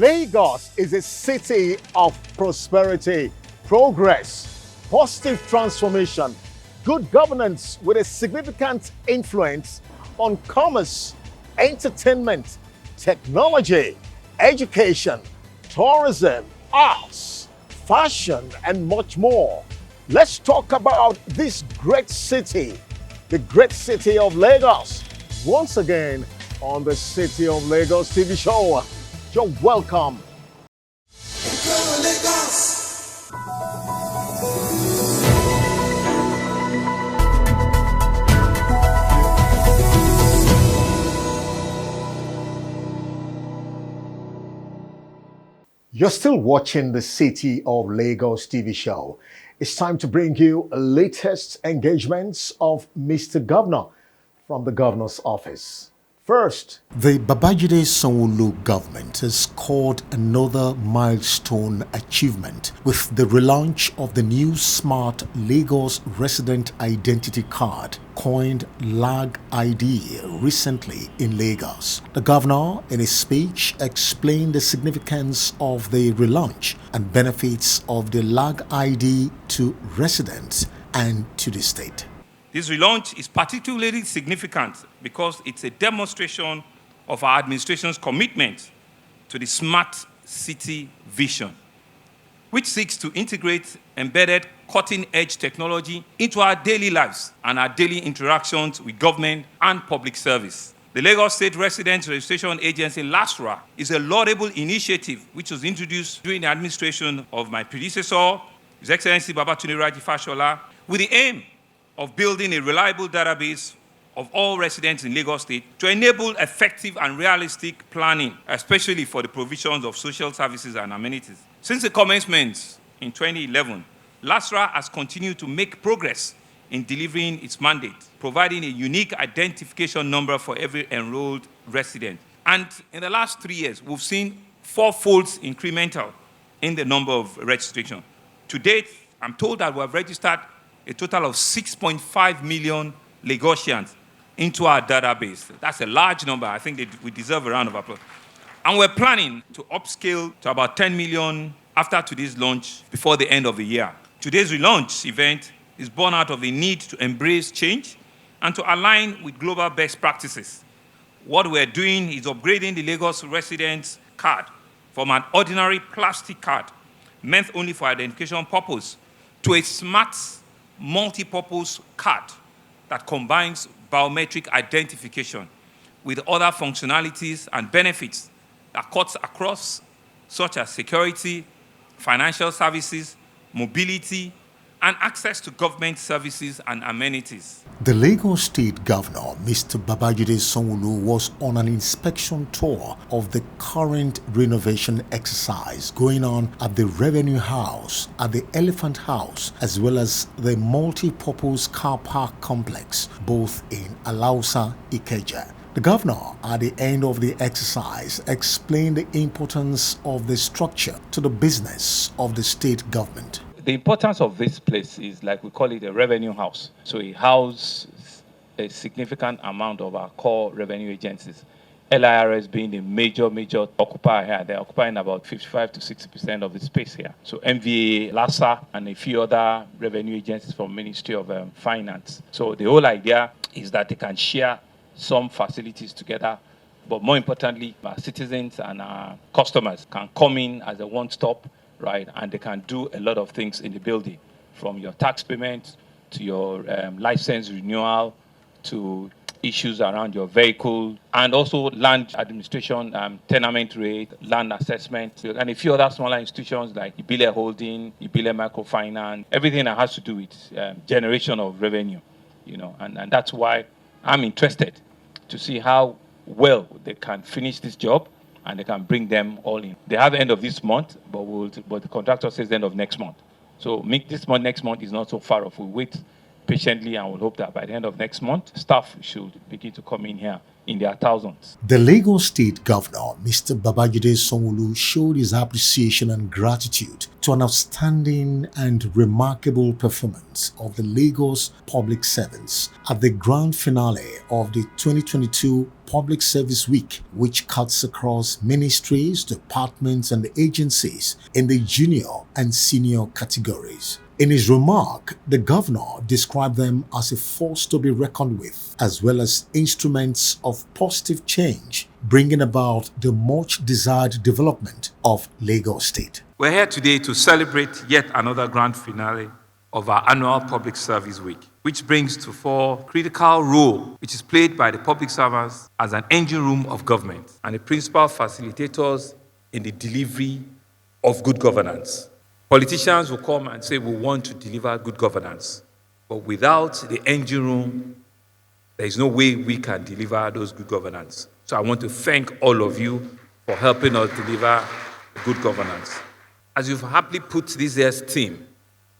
Lagos is a city of prosperity, progress, positive transformation, good governance with a significant influence on commerce, entertainment, technology, education, tourism, arts, fashion, and much more. Let's talk about this great city, the great city of Lagos. Once again, on the City of Lagos TV show. You're welcome. You're still watching the City of Lagos TV show. It's time to bring you latest engagements of Mr. Governor from the Governor's office. First, the Babajide Sanwo-Olu government has scored another milestone achievement with the relaunch of the new smart Lagos resident identity card, coined LAG ID, recently in Lagos. The governor, in his speech, explained the significance of the relaunch and benefits of the LAG ID to residents and to the state. This relaunch is particularly significant because it's a demonstration of our administration's commitment to the smart city vision, which seeks to integrate embedded cutting-edge technology into our daily lives and our daily interactions with government and public service. The Lagos State Residents Registration Agency, LASRA, is a laudable initiative which was introduced during the administration of my predecessor, His Excellency Babatunde Raji Fashola, with the aim of building a reliable database of all residents in Lagos State to enable effective and realistic planning, especially for the provisions of social services and amenities. Since the commencement in 2011, LASRA has continued to make progress in delivering its mandate, providing a unique identification number for every enrolled resident. And in the last 3 years, we've seen fourfold incremental in the number of registration. To date, I'm told that we have registered a total of 6.5 million Lagosians into our database. That's a large number. I think we deserve a round of applause. And we're planning to upscale to about 10 million after today's launch before the end of the year. Today's relaunch event is born out of the need to embrace change and to align with global best practices. What we're doing is upgrading the Lagos residents card from an ordinary plastic card meant only for identification purpose to a smart multi-purpose card that combines biometric identification with other functionalities and benefits that cuts across, such as security, financial services, mobility, and access to government services and amenities. The Lagos State Governor, Mr. Babajide Sanwo-Olu, was on an inspection tour of the current renovation exercise going on at the Revenue House, at the Elephant House, as well as the multi-purpose car park complex, both in Alausa, Ikeja. The governor, at the end of the exercise, explained the importance of the structure to the business of the state government. The importance of this place is, like we call it, a revenue house. So it houses a significant amount of our core revenue agencies. LIRS being the major occupier here. They're occupying about 55 to 60% of the space here. So MVA, LASA, and a few other revenue agencies from Ministry of Finance. So the whole idea is that they can share some facilities together, but more importantly, our citizens and our customers can come in as a one-stop, right? And they can do a lot of things in the building, from your tax payments to your license renewal to issues around your vehicle, and also land administration, tenement rate, land assessment, and a few other smaller institutions like Ibile Holding, Ibile Microfinance, everything that has to do with generation of revenue, and that's why I'm interested to see how well they can finish this job and they can bring them all in. They have the end of this month, but the contractor says the end of next month. So this month, next month is not so far off. We'll wait patiently and we'll hope that by the end of next month, staff should begin to come in here in their thousands. The Lagos State Governor, Mr. Babajide Sanwo-Olu, showed his appreciation and gratitude to an outstanding and remarkable performance of the Lagos public servants at the grand finale of the 2022 Public Service Week, which cuts across ministries, departments, and agencies in the junior and senior categories. In his remark, the governor described them as a force to be reckoned with, as well as instruments of positive change, bringing about the much desired development of Lagos State. We're here today to celebrate yet another grand finale of our annual Public Service Week, which brings to fore critical role which is played by the public servants as an engine room of government and the principal facilitators in the delivery of good governance. Politicians will come and say, we want to deliver good governance. But without the engine room, there is no way we can deliver those good governance. So I want to thank all of you for helping us deliver good governance. As you've happily put this year's theme,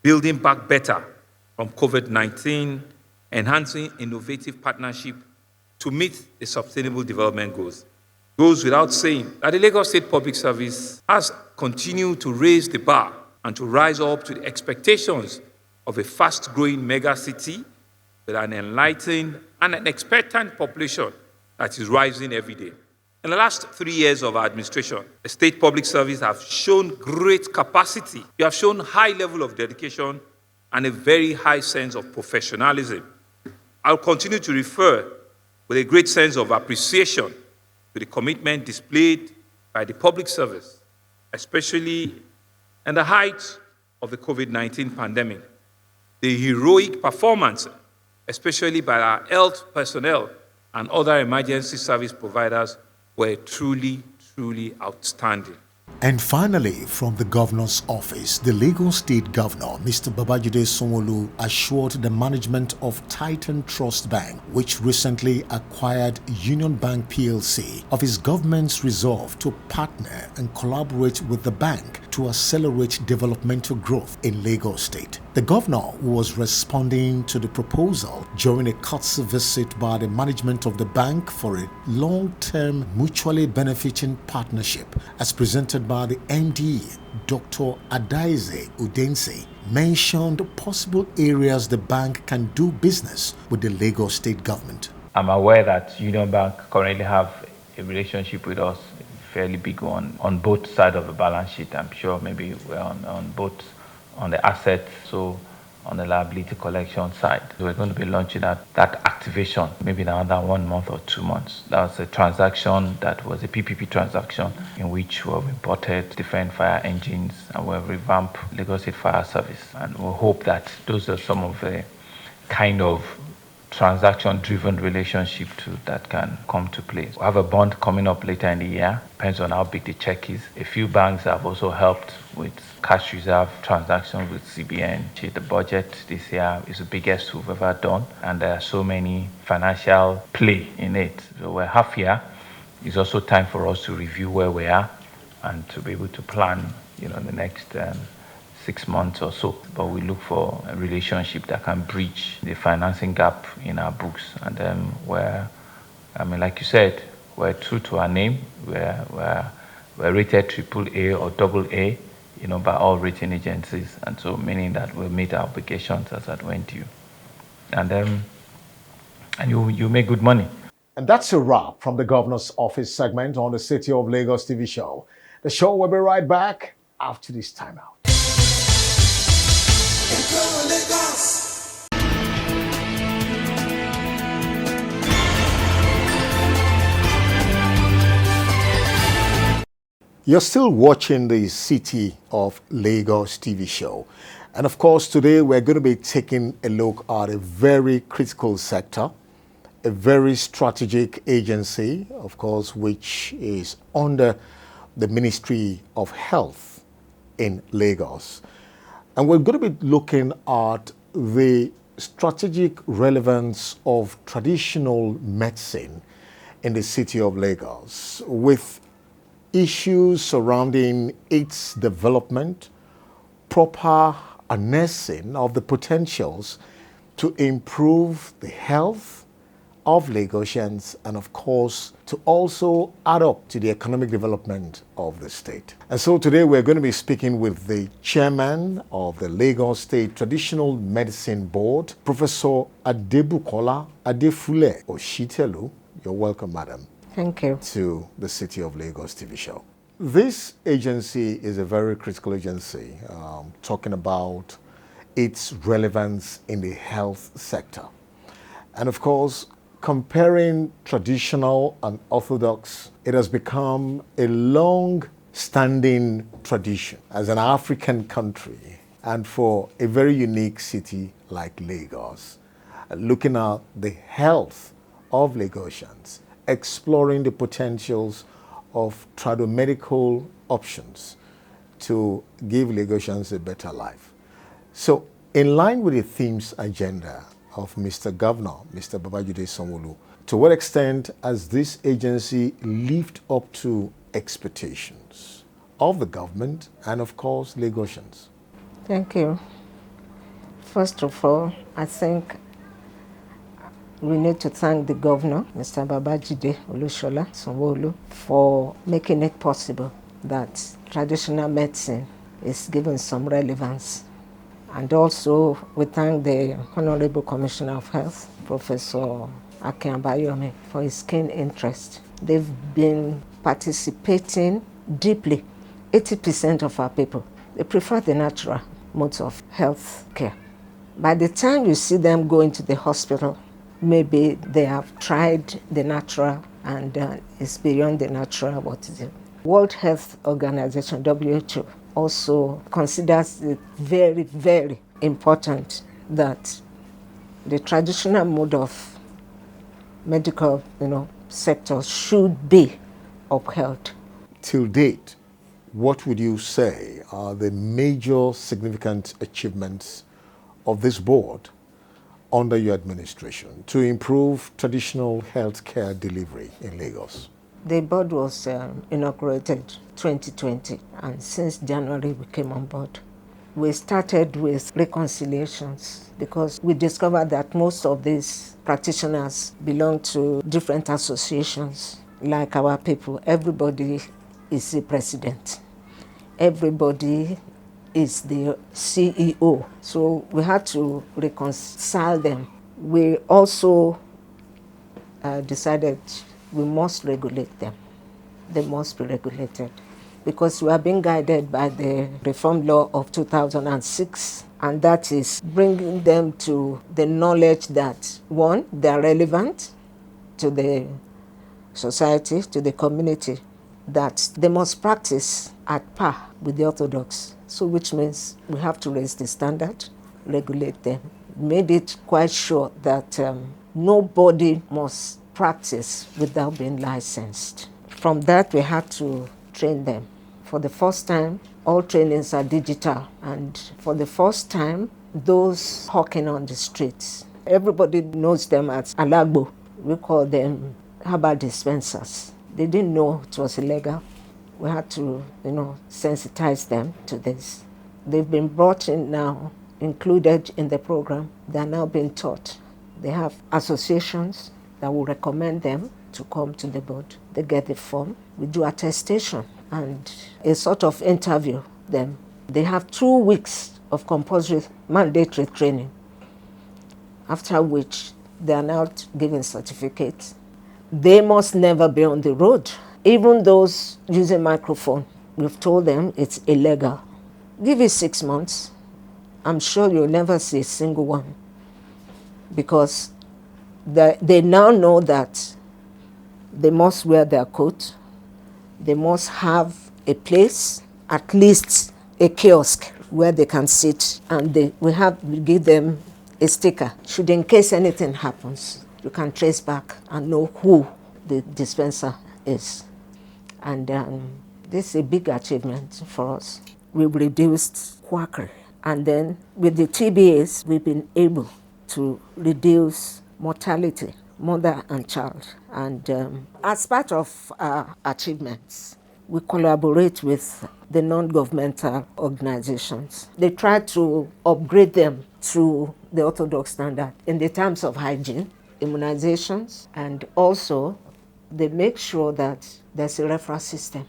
building back better from COVID-19, enhancing innovative partnership to meet the sustainable development goals. Goes without saying that the Lagos State Public Service has continued to raise the bar and to rise up to the expectations of a fast-growing mega city with an enlightened and an expectant population that is rising every day. In the last 3 years of our administration, the state public service have shown great capacity. We have shown high level of dedication and a very high sense of professionalism. I'll continue to refer with a great sense of appreciation to the commitment displayed by the public service, especially in the height of the COVID-19 pandemic. The heroic performance, especially by our health personnel and other emergency service providers, were truly, truly outstanding. And finally, from the governor's office, the Lagos State Governor, Mr. Babajide Sanwo-Olu, assured the management of Titan Trust Bank, which recently acquired Union Bank PLC, of his government's resolve to partner and collaborate with the bank to accelerate developmental growth in Lagos State. The governor was responding to the proposal during a courtesy visit by the management of the bank for a long-term mutually benefiting partnership as presented by the MD, Dr. Adaize Udense, mentioned possible areas the bank can do business with the Lagos State government. I'm aware that Union Bank currently have a relationship with us, a fairly big one, on both sides of the balance sheet. I'm sure maybe we're on both, on the asset, so on the liability collection side. So we're going to be launching that activation maybe in another 1 month or 2 months. That was a transaction that was a PPP transaction in which we've imported different fire engines and we've revamped Lagos State Fire Service. And we hope that those are some of the kind of transaction-driven relationship that can come to place. We have a bond coming up later in the year. Depends on how big the check is. A few banks have also helped with cash reserve transactions with CBN. The budget this year is the biggest we've ever done, and there are so many financial play in it. So we're half year. It's also time for us to review where we are and to be able to plan, in the next 6 months or so. But we look for a relationship that can bridge the financing gap in our books. And like you said, we're true to our name. We're rated AAA or AA, by all rating agencies. And so meaning that we'll meet our obligations as at when due. And you make good money. And that's a wrap from the Governor's Office segment on the City of Lagos TV show. The show will be right back after this timeout. You're still watching the City of Lagos TV show. And of course, today we're going to be taking a look at a very critical sector, a very strategic agency, of course, which is under the Ministry of Health in Lagos. And we're going to be looking at the strategic relevance of traditional medicine in the City of Lagos with issues surrounding its development, proper harnessing of the potentials to improve the health of Lagosians, and of course, to also add up to the economic development of the state. And so today we're going to be speaking with the chairman of the Lagos State Traditional Medicine Board, Professor Adebukola Adefule Oshitelu. You're welcome, madam. Thank you. To the City of Lagos TV show. This agency is a very critical agency, talking about its relevance in the health sector. And of course, comparing traditional and orthodox, it has become a long-standing tradition as an African country and for a very unique city like Lagos, looking at the health of Lagosians, exploring the potentials of tradomedical options to give Lagosians a better life. So, in line with the themes agenda of Mr. Governor, Mr. Babajide Sanwo-Olu, to what extent has this agency lived up to expectations of the government and, of course, Lagosians? Thank you. First of all, I think we need to thank the governor, Mr. Babajide Olusola Sanwo-Olu, for making it possible that traditional medicine is given some relevance. And also, we thank the Honorable Commissioner of Health, Professor Akin Abayomi, for his keen interest. They've been participating deeply. 80% of our people, they prefer the natural modes of health care. By the time you see them go into the hospital, maybe they have tried the natural and it's beyond the natural what is it. World Health Organization, WHO, also considers it very, very important that the traditional mode of medical, sector should be upheld. Till date, what would you say are the major significant achievements of this board under your administration to improve traditional healthcare delivery in Lagos? The board was inaugurated 2020, and since January we came on board. We started with reconciliations because we discovered that most of these practitioners belong to different associations. Like our people, everybody is a president. Everybody is the CEO. So we had to reconcile them. We also decided we must regulate them. They must be regulated because we are being guided by the Reform Law of 2006, and that is bringing them to the knowledge that, one, they are relevant to the society, to the community, that they must practice at par with the orthodox. So which means we have to raise the standard, regulate them. Made it quite sure that nobody must practice without being licensed. From that, we had to train them. For the first time, all trainings are digital. And for the first time, those hawking on the streets, everybody knows them as alagbo. We call them herbal dispensers. They didn't know it was illegal. We had to, sensitize them to this. They've been brought in now, included in the program. They're now being taught. They have associations that will recommend them to come to the board. They get the form. We do attestation and a sort of interview them. They have 2 weeks of compulsory mandatory training, after which they are now given certificates. They must never be on the road. Even those using microphone, we've told them it's illegal. Give it 6 months. I'm sure you'll never see a single one, because they now know that they must wear their coat. They must have a place, at least a kiosk where they can sit, and we give them a sticker. Should in case anything happens, you can trace back and know who the dispenser is. And this is a big achievement for us. We've reduced quackery. And then with the TBAs, we've been able to reduce mortality, mother and child. And as part of our achievements, we collaborate with the non-governmental organizations. They try to upgrade them to the orthodox standard in the terms of hygiene, immunizations, and also they make sure that there's a referral system.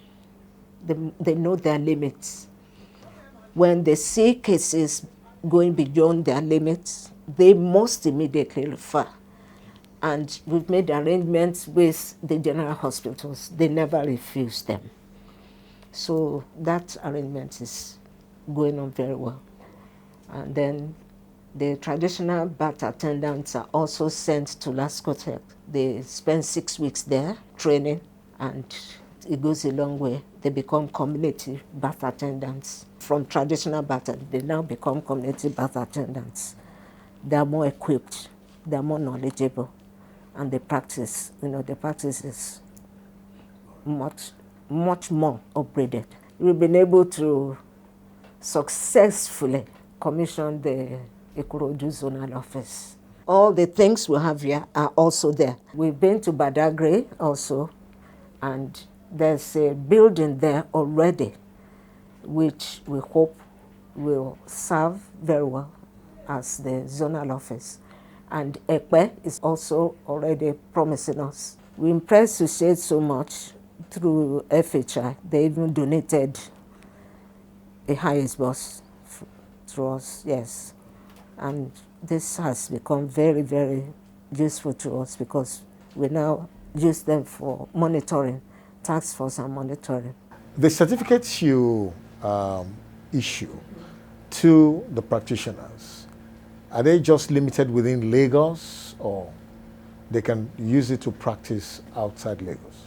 They know their limits. When they see cases going beyond their limits, they must immediately refer. And we've made arrangements with the general hospitals. They never refuse them. So that arrangement is going on very well. And then the traditional birth attendants are also sent to Lascotec. They spend 6 weeks there training, and it goes a long way. They become community birth attendants. From traditional birth, they now become community birth attendants. They are more equipped, they are more knowledgeable, and the practice is much more upgraded. We've been able to successfully commission the Ikorodu zonal office. All the things we have here are also there. We've been to Badagry also, and there's a building there already which we hope will serve very well as the zonal office. And Ekpe is also already promising us. We impressed Suchet so much through FHI. They even donated a highest bus to us, yes. And this has become very, very useful to us because we now use them for monitoring, task force and monitoring. The certificates you issue to the practitioners, are they just limited within Lagos, or they can use it to practice outside Lagos?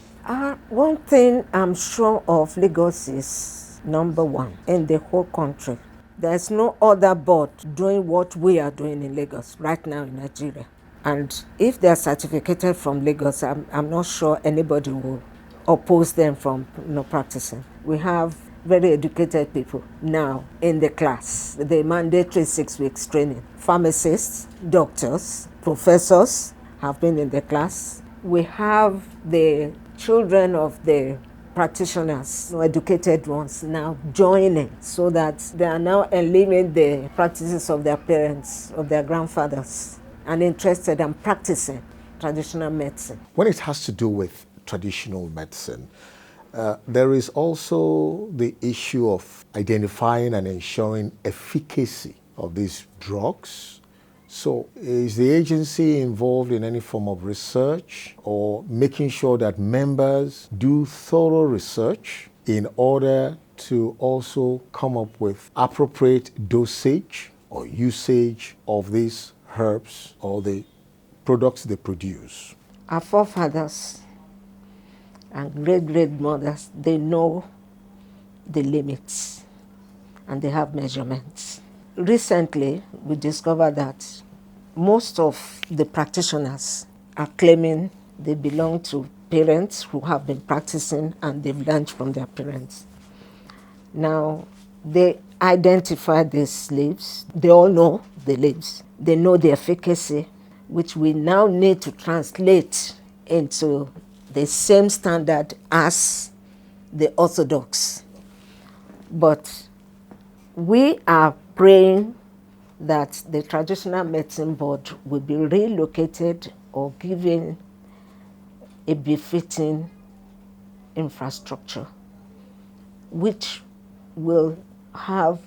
One thing I'm sure of, Lagos is number one in the whole country. There's no other board doing what we are doing in Lagos right now in Nigeria. And if they're certificated from Lagos, I'm not sure anybody will oppose them from practicing. We have very educated people now in the class, the mandatory 6 weeks training. Pharmacists, doctors, professors have been in the class. We have the children of the practitioners, educated ones, now joining, so that they are now eliminating the practices of their parents, of their grandfathers, and interested in practicing traditional medicine. When it has to do with traditional medicine, there is also the issue of identifying and ensuring efficacy of these drugs. So is the agency involved in any form of research or making sure that members do thorough research in order to also come up with appropriate dosage or usage of these herbs or the products they produce? Our forefathers and great-great-mothers, they know the limits and they have measurements. Recently, we discovered that most of the practitioners are claiming they belong to parents who have been practicing and they've learned from their parents. Now, they identify these leaves. They all know the leaves. They know the efficacy, which we now need to translate into the same standard as the orthodox. But we are praying that the Traditional Medicine Board will be relocated or given a befitting infrastructure, which will have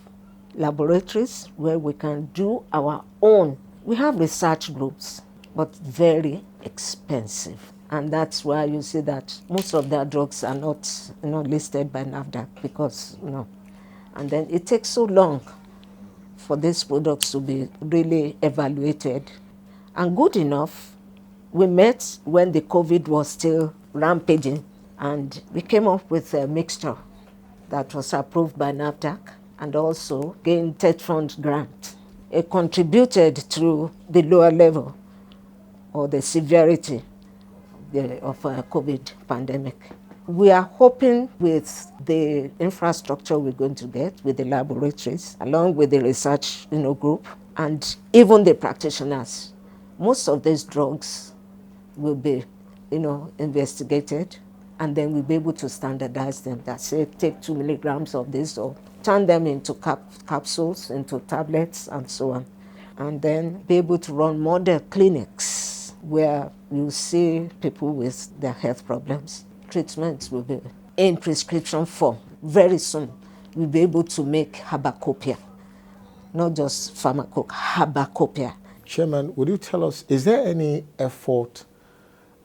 laboratories where we can do our own. We have research groups, but very expensive. And that's why you see that most of their drugs are not listed by NAFDAC because, and then it takes so long for these products to be really evaluated. And good enough, we met when the COVID was still rampaging, and we came up with a mixture that was approved by NAFDAC and also gained TED Fund grant. It contributed to the lower level or the severity of a COVID pandemic. We are hoping with the infrastructure we're going to get, with the laboratories, along with the research group, and even the practitioners, most of these drugs will be investigated, and then we'll be able to standardize them. That say, take 2 milligrams of this or turn them into capsules, into tablets, and so on. And then be able to run model clinics where you see people with their health problems. Treatments will be in prescription form. Very soon, we'll be able to make herbacopia, not just herbacopia. Chairman, would you tell us, is there any effort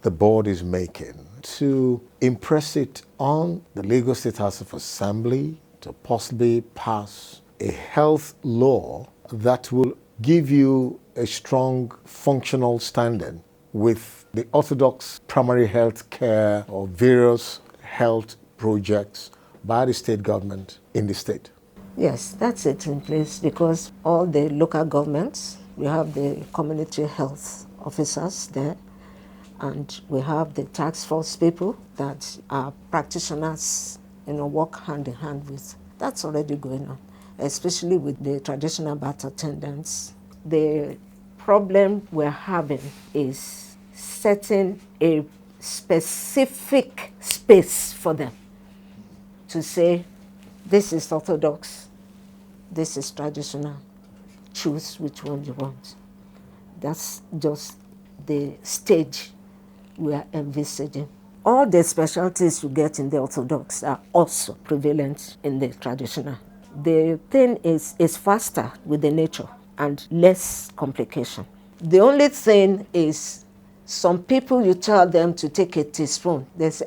the board is making to impress it on the Lagos State House of Assembly to possibly pass a health law that will give you a strong functional standing with the orthodox primary health care or various health projects by the state government in the state? Yes, that's it in place because all the local governments, we have the community health officers there, and we have the task force people that are practitioners, work hand in hand with. That's already going on, especially with the traditional birth attendants. The problem we're having is setting a specific space for them to say, this is orthodox, this is traditional, choose which one you want. That's just the stage we are envisaging. All the specialties you get in the orthodox are also prevalent in the traditional. The thing is faster with the nature and less complication. The only thing is some people you tell them to take a teaspoon, they say,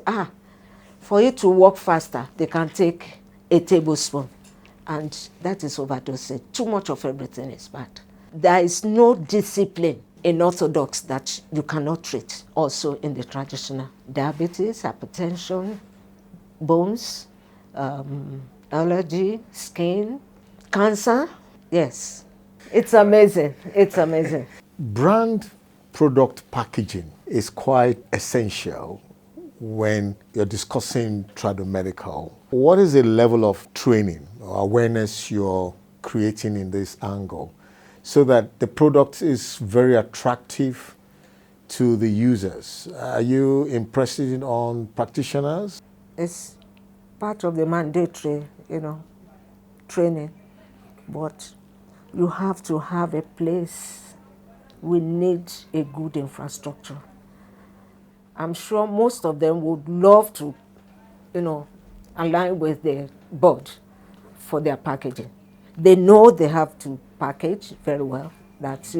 for you to work faster, they can take a tablespoon. And that is overdosing. Too much of everything is bad. There is no discipline in orthodox that you cannot treat also in the traditional. Diabetes, hypertension, bones, allergy, skin, cancer. Yes, it's amazing. It's amazing. Brand product packaging is quite essential when you're discussing tradomedical. What is the level of training or awareness you're creating in this angle so that the product is very attractive to the users? Are you impressing on practitioners? It's part of the mandatory, training, but you have to have a place. We need a good infrastructure. I'm sure most of them would love to, align with the board for their packaging. They know they have to package very well, that,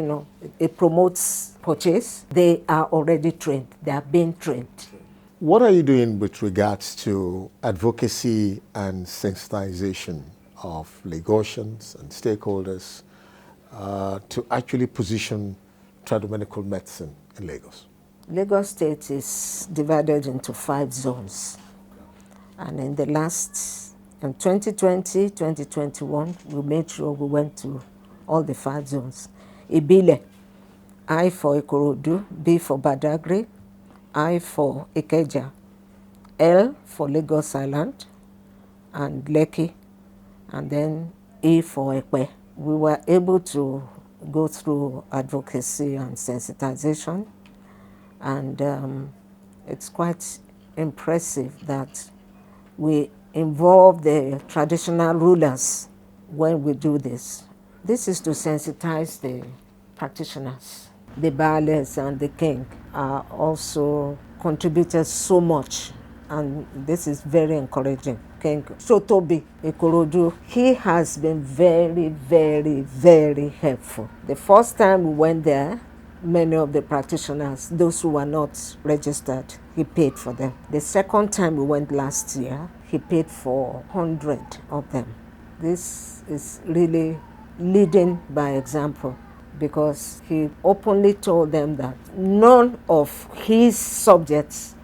it promotes purchase. They are already trained. They are being trained. What are you doing with regards to advocacy and sensitization of Lagosians and stakeholders to actually position tradomedical medicine in Lagos? Lagos State is divided into 5 zones. And in the in 2020, 2021, we made sure we went to all the 5 zones. Ibile, I for Ikorodu, B for Badagry, I for Ikeja, L for Lagos Island and Lekki, and then E for Ekpe. We were able to go through advocacy and sensitization, and it's quite impressive that we involve the traditional rulers when we do this. This is to sensitize the practitioners. The baales and the king are also contributed so much, and this is very encouraging. King Sotobi Ikorodu, he has been very, very, very helpful. The first time we went there, many of the practitioners, those who were not registered, he paid for them. The second time we went last year, he paid for 100 of them. This is really leading by example, because he openly told them that none of his subjects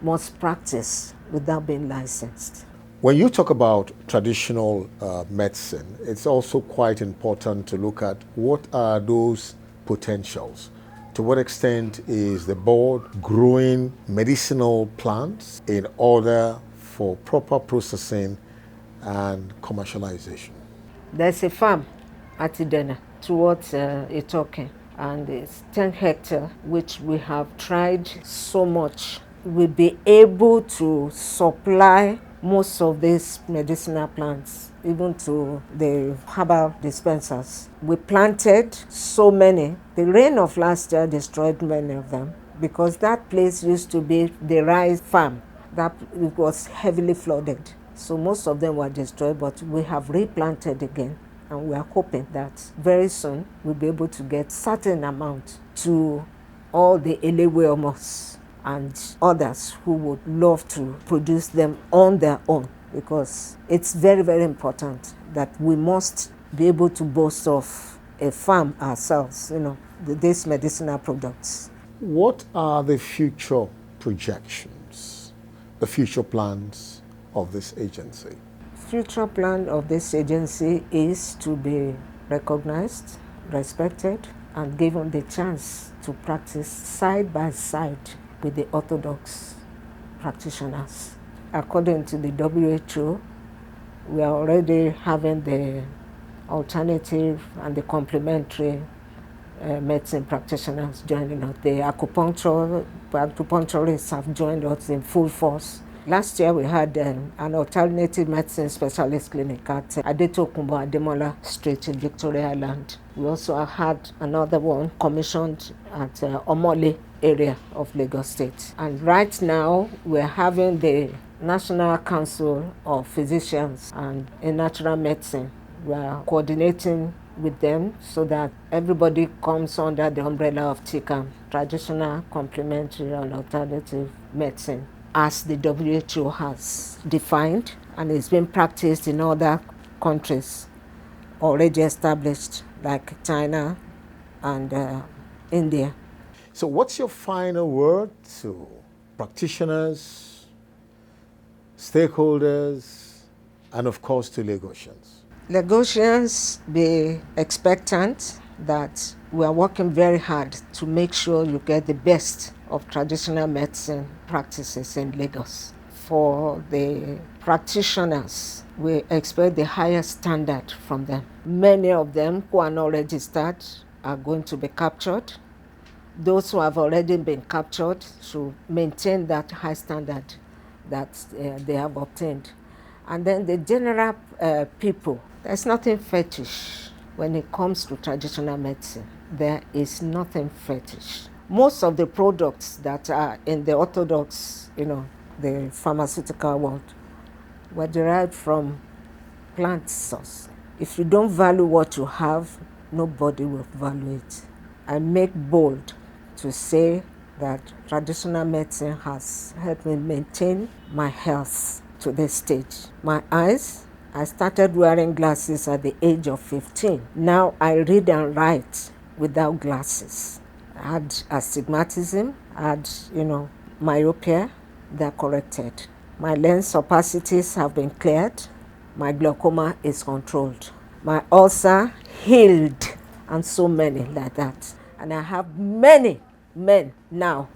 must practice without being licensed. When you talk about traditional medicine, it's also quite important to look at what are those potentials. To what extent is the board growing medicinal plants in order for proper processing and commercialization? There's a farm at Idena towards Itoke, and it's 10 hectares, which we have tried so much. We'll be able to supply most of these medicinal plants, even to the herbal dispensers. We planted so many. The rain of last year destroyed many of them because that place used to be the rice farm. That it was heavily flooded. So most of them were destroyed, but we have replanted again. And we are hoping that very soon we'll be able to get certain amount to all the Eleweomos and others who would love to produce them on their own, because it's very, very important that we must be able to boast of a farm ourselves, these medicinal products. What are the future projections, the future plans of this agency? Future plan of this agency is to be recognized, respected, and given the chance to practice side by side with the orthodox practitioners. According to the WHO, we are already having the alternative and the complementary medicine practitioners joining us. The acupuncturists have joined us in full force. Last year we had an alternative medicine specialist clinic at Adetokunbo Ademola Street in Victoria Island. We also had another one commissioned at Omole area of Lagos State. And right now we're having the National Council of Physicians and in Natural Medicine. We are coordinating with them so that everybody comes under the umbrella of TCAM, traditional, complementary, and alternative medicine, as the WHO has defined and is being practiced in other countries already established like China and India. So what's your final word to practitioners, stakeholders, and of course to Lagosians? Lagosians, be expectant that we are working very hard to make sure you get the best of traditional medicine practices in Lagos. For the practitioners, we expect the highest standard from them. Many of them who are not registered are going to be captured. Those who have already been captured should maintain that high standard that they have obtained. And then the general people, there's nothing fetish when it comes to traditional medicine. There is nothing fetish. Most of the products that are in the orthodox, the pharmaceutical world, were derived from plant source. If you don't value what you have, nobody will value it. I make bold to say that traditional medicine has helped me maintain my health to this stage. My eyes, I started wearing glasses at the age of 15. Now I read and write without glasses. I had astigmatism, I had, myopia, they're corrected. My lens opacities have been cleared. My glaucoma is controlled. My ulcer healed, and so many like that. And I have many men now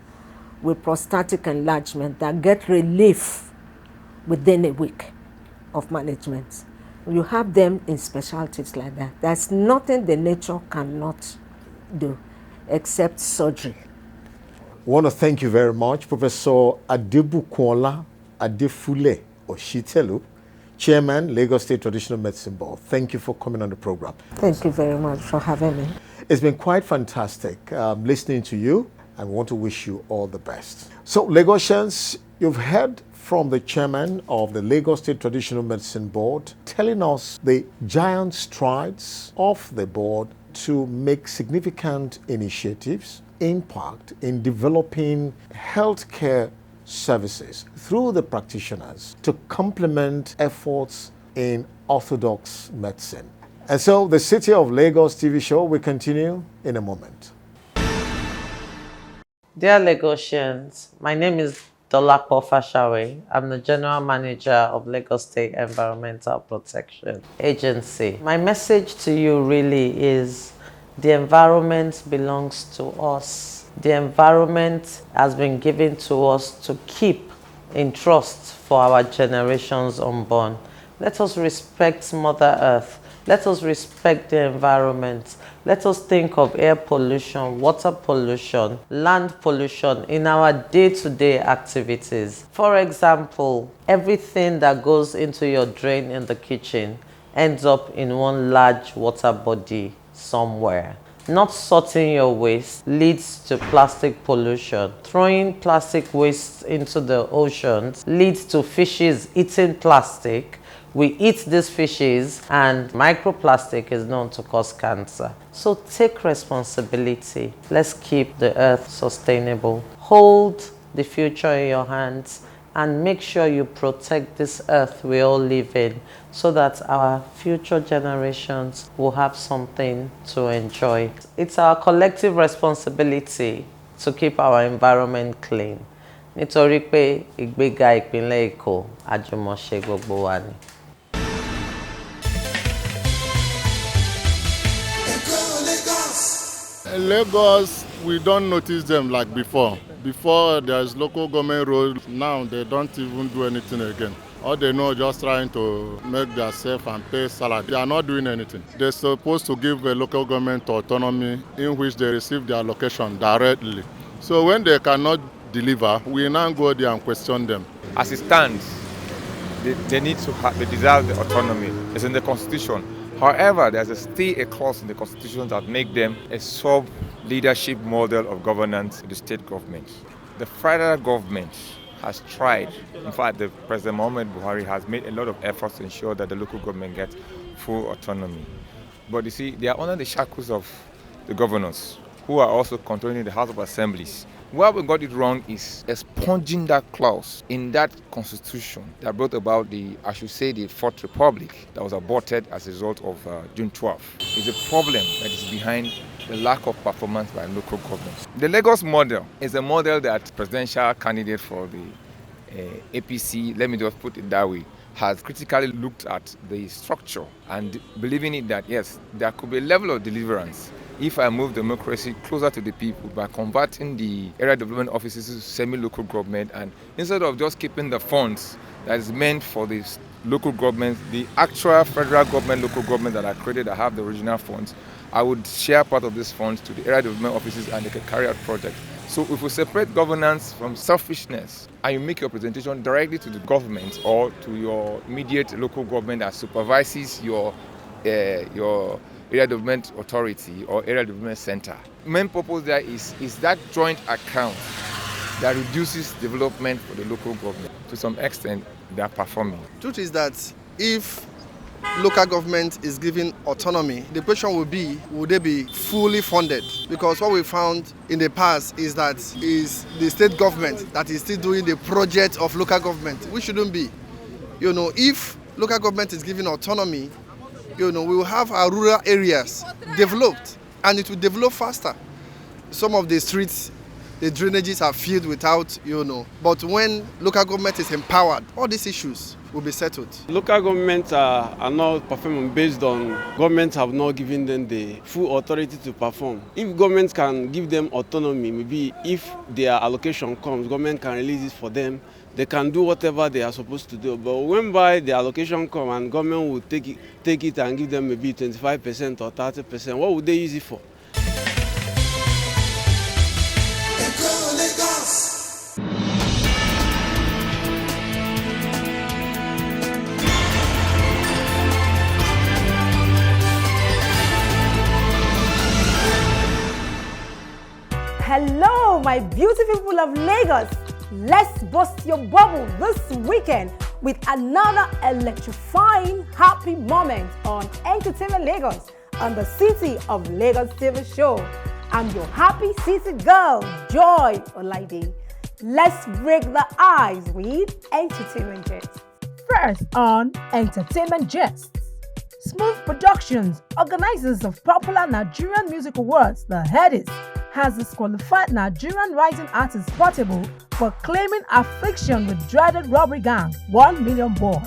with prostatic enlargement that get relief within a week of management. You have them in specialties like that. There's nothing the nature cannot do except surgery. I want to thank you very much, Professor Adebukola Adefule Oshitelu, Chairman, Lagos State Traditional Medicine Board. Thank you for coming on the program. Thank you very much for having me. It's been quite fantastic listening to you, and we want to wish you all the best. So, Lagosians, you've heard from the chairman of the Lagos State Traditional Medicine Board telling us the giant strides of the board to make significant initiatives, impact in developing healthcare services through the practitioners to complement efforts in orthodox medicine. And so the City of Lagos TV show will continue in a moment. Dear Lagosians, my name is Dolapo Fashawe. I'm the General Manager of Lagos State Environmental Protection Agency. My message to you really is the environment belongs to us. The environment has been given to us to keep in trust for our generations unborn. Let us respect Mother Earth. Let us respect the environment. Let us think of air pollution, water pollution, land pollution in our day-to-day activities. For example, everything that goes into your drain in the kitchen ends up in one large water body somewhere. Not sorting your waste leads to plastic pollution. Throwing plastic waste into the oceans leads to fishes eating plastic. We eat these fishes and microplastic is known to cause cancer. So take responsibility. Let's keep the earth sustainable. Hold the future in your hands and make sure you protect this earth we all live in so that our future generations will have something to enjoy. It's our collective responsibility to keep our environment clean. Nítorí pé ìgbéga ìpínlẹ̀ Èkó àjùmọ̀ṣe gbogbo wa ni. In Lagos, we don't notice them like before. Before there's local government roads, now they don't even do anything again. All they know is just trying to make themselves and pay salary. They are not doing anything. They're supposed to give a local government autonomy in which they receive their allocation directly. So when they cannot deliver, we now go there and question them. As it stands, they need to have, they deserve the autonomy. It's in the constitution. However, there's still a clause in the constitution that make them a sub-leadership model of governance in the state government. The federal government has tried. In fact, the President Muhammad Buhari has made a lot of efforts to ensure that the local government gets full autonomy. But you see, they are under the shackles of the governors, who are also controlling the House of Assemblies. Where we got it wrong is expunging that clause in that constitution that brought about the Fourth Republic that was aborted as a result of June 12th. It's a problem that is behind the lack of performance by local governments. The Lagos model is a model that presidential candidate for the APC, let me just put it that way, has critically looked at the structure and believing it that yes, there could be a level of deliverance if I move democracy closer to the people by converting the area development offices to semi-local government, and instead of just keeping the funds that is meant for the local governments, the actual federal government, local government that are created that have the original funds, I would share part of these funds to the area development offices and they can carry out projects. So if we separate governance from selfishness and you make your presentation directly to the government or to your immediate local government that supervises your area development authority or area development center. Main purpose there is that joint account that reduces development for the local government. To some extent, they are performing. Truth is that if local government is given autonomy, the question will be, would they be fully funded? Because what we found in the past is that is the state government that is still doing the project of local government, which shouldn't be. If local government is given autonomy, we will have our rural areas developed and it will develop faster. Some of the streets, the drainages are filled without, but when local government is empowered, all these issues will be settled. Local governments are not performing based on governments have not given them the full authority to perform. If government can give them autonomy, maybe if their allocation comes, government can release it for them, they can do whatever they are supposed to do. But when by the allocation come and government will take it and give them maybe 25% or 30%, what would they use it for? Hello, my beautiful people of Lagos. Let's bust your bubble this weekend with another electrifying happy moment on Entertainment Lagos on the City of Lagos TV show. I'm your happy city girl, Joy Olaide. Let's break the ice with Entertainment Gist. First on Entertainment Gist. Smooth Productions, organizers of popular Nigerian music awards, the Headies, has disqualified Nigerian rising artist Portable for claiming affliction with dreaded robbery gang 1 Million Boys.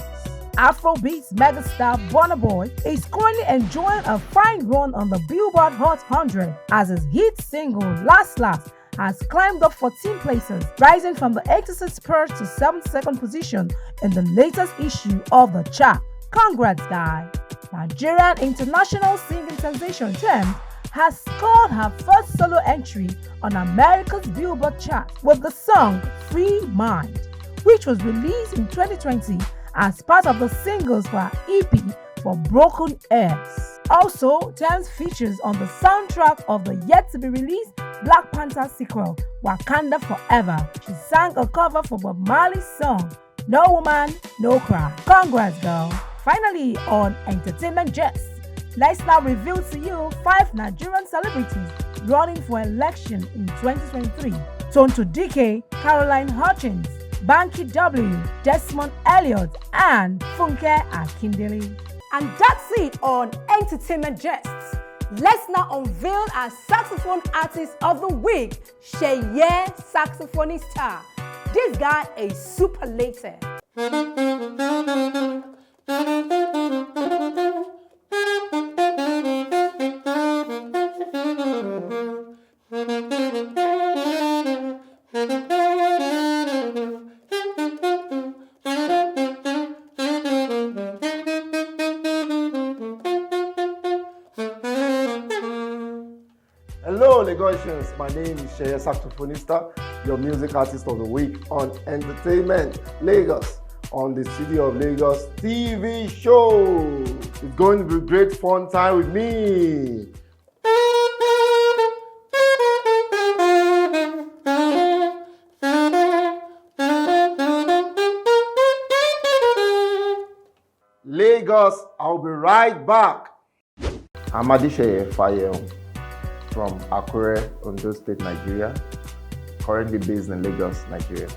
Afrobeats megastar Burna Boy is currently enjoying a fine run on the Billboard Hot 100 as his hit single Last Last has climbed up 14 places, rising from the 86th perch to 72nd position in the latest issue of the chart. Congrats, guy! Nigerian international singing sensation Tems has scored her first solo entry on America's Billboard chart with the song Free Mind, which was released in 2020 as part of the singles for her EP for Broken Earth. Also, Tems features on the soundtrack of the yet-to-be-released Black Panther sequel, Wakanda Forever. She sang a cover for Bob Marley's song, No Woman, No Cry. Congrats, girl. Finally, on Entertainment Gist, let's now reveal to you 5 Nigerian celebrities running for election in 2023. Tonto Dike, Caroline Hutchins, Banky W, Desmond Elliott, and Funke Akindele. And that's it on Entertainment Gests. Let's now unveil our saxophone artist of the week, Sheye Saxophonist star. This guy is superlative. Hello Lagosians, my name is Sheye Saxophonista, your music artist of the week on Entertainment Lagos on the City of Lagos TV show. It's going to be a great fun time with me. Lagos, I'll be right back. I'm Adisheye Fayem from Akure, Ondo State, Nigeria, currently based in Lagos, Nigeria.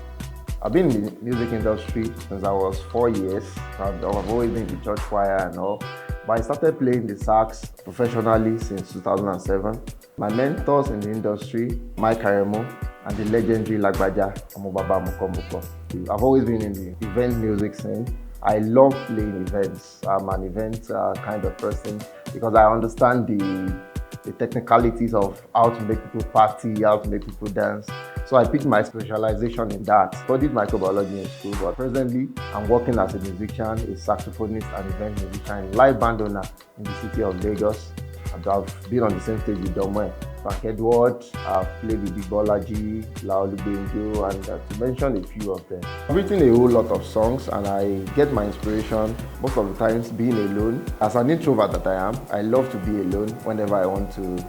I've been in the music industry since I was 4 years. I've always been in the church choir and all, but I started playing the sax professionally since 2007. My mentors in the industry, Mike Aremo and the legendary Lagbaja Amobaba Mukomboko. I've always been in the event music scene. I love playing events. I'm an event kind of person because I understand the technicalities of how to make people party, how to make people dance. So I picked my specialization in that. Studied microbiology in school, but presently I'm working as a musician, a saxophonist and event musician, live band owner in the city of Lagos. I've been on the same stage with Domwe, Frank Edward, I've played with Big Bolaji, Laolu Benjo, and to mention a few of them. I've written a whole lot of songs and I get my inspiration most of the times being alone. As an introvert that I am, I love to be alone whenever I want to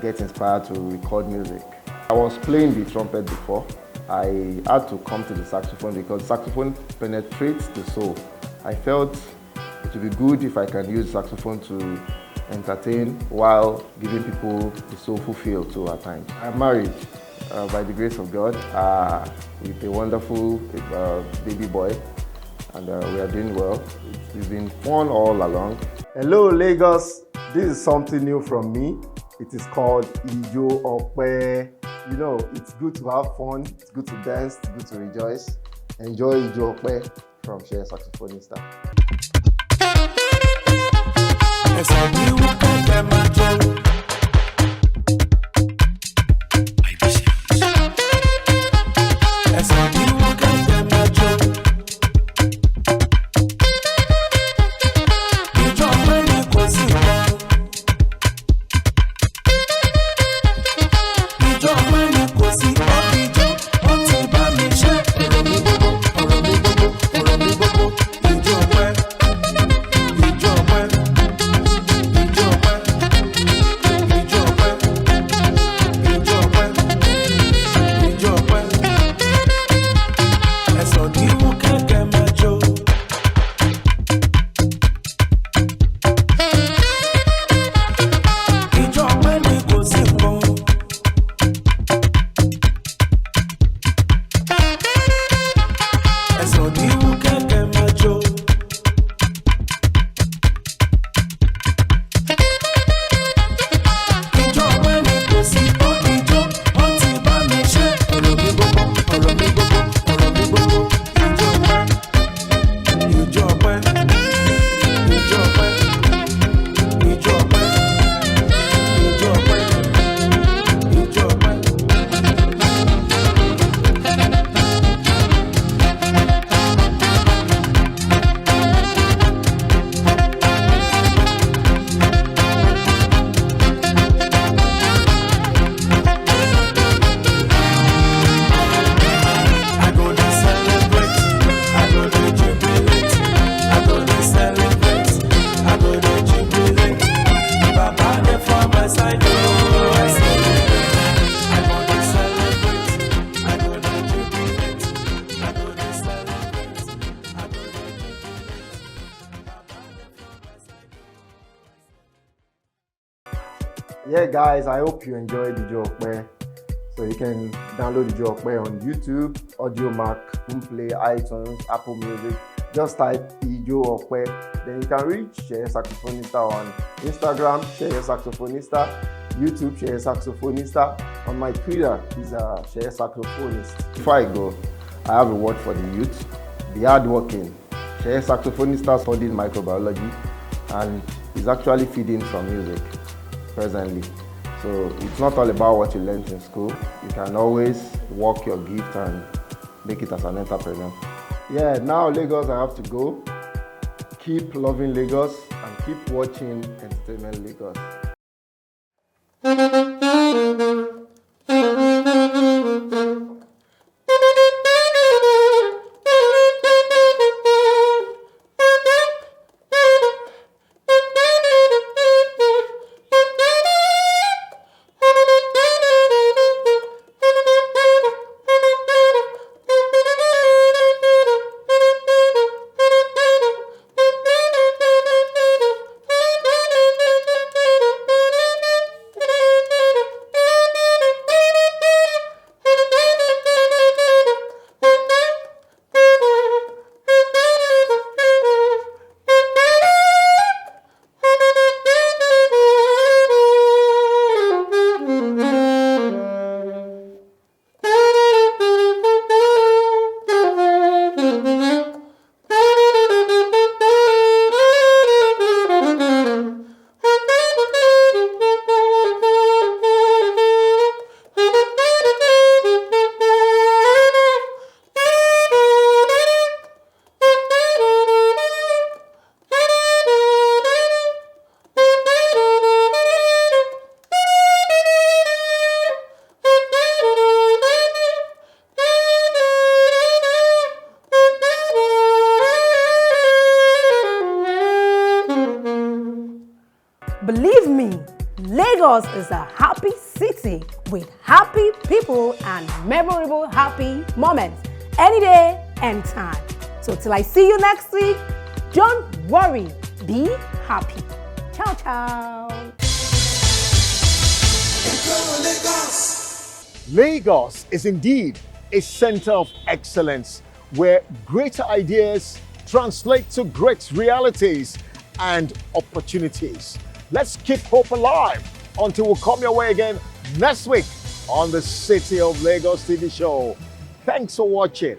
get inspired to record music. I was playing the trumpet before. I had to come to the saxophone because saxophone penetrates the soul. I felt it would be good if I can use saxophone to entertain while giving people the soulful feel too at times. I'm married by the grace of God with a wonderful baby boy, and we are doing well. It's been fun all along. Hello Lagos, this is something new from me. It is called Ijo Ope. You know, it's good to have fun, it's good to dance, it's good to rejoice. Enjoy Ijo Ope from Sheye Saxophonista. Yeah, guys, I hope you enjoyed the Joe Okpe. So you can download the Joe Okpe on YouTube, AudioMac, Boomplay, iTunes, Apple Music. Just type Ijo Okpe. Then you can reach Sheye Saxophonista on Instagram, Sheye Saxophonista, YouTube, Sheye Saxophonista. On my Twitter is Sheye Saxophonist. Before I go, I have a word for the youth. Be hardworking. Sheye Saxophonista studied microbiology and is actually feeding from music presently. So it's not all about what you learned in school. You can always work your gift and make it as an entrepreneur. Yeah, now Lagos, I have to go. Keep loving Lagos and keep watching Entertainment Lagos. Believe me, Lagos is a happy city with happy people and memorable happy moments any day and time. So till I see you next week, don't worry, be happy. Ciao, ciao. Lagos is indeed a center of excellence where greater ideas translate to great realities and opportunities. Let's keep hope alive until we come your way again next week on the City of Lagos TV show. Thanks for watching.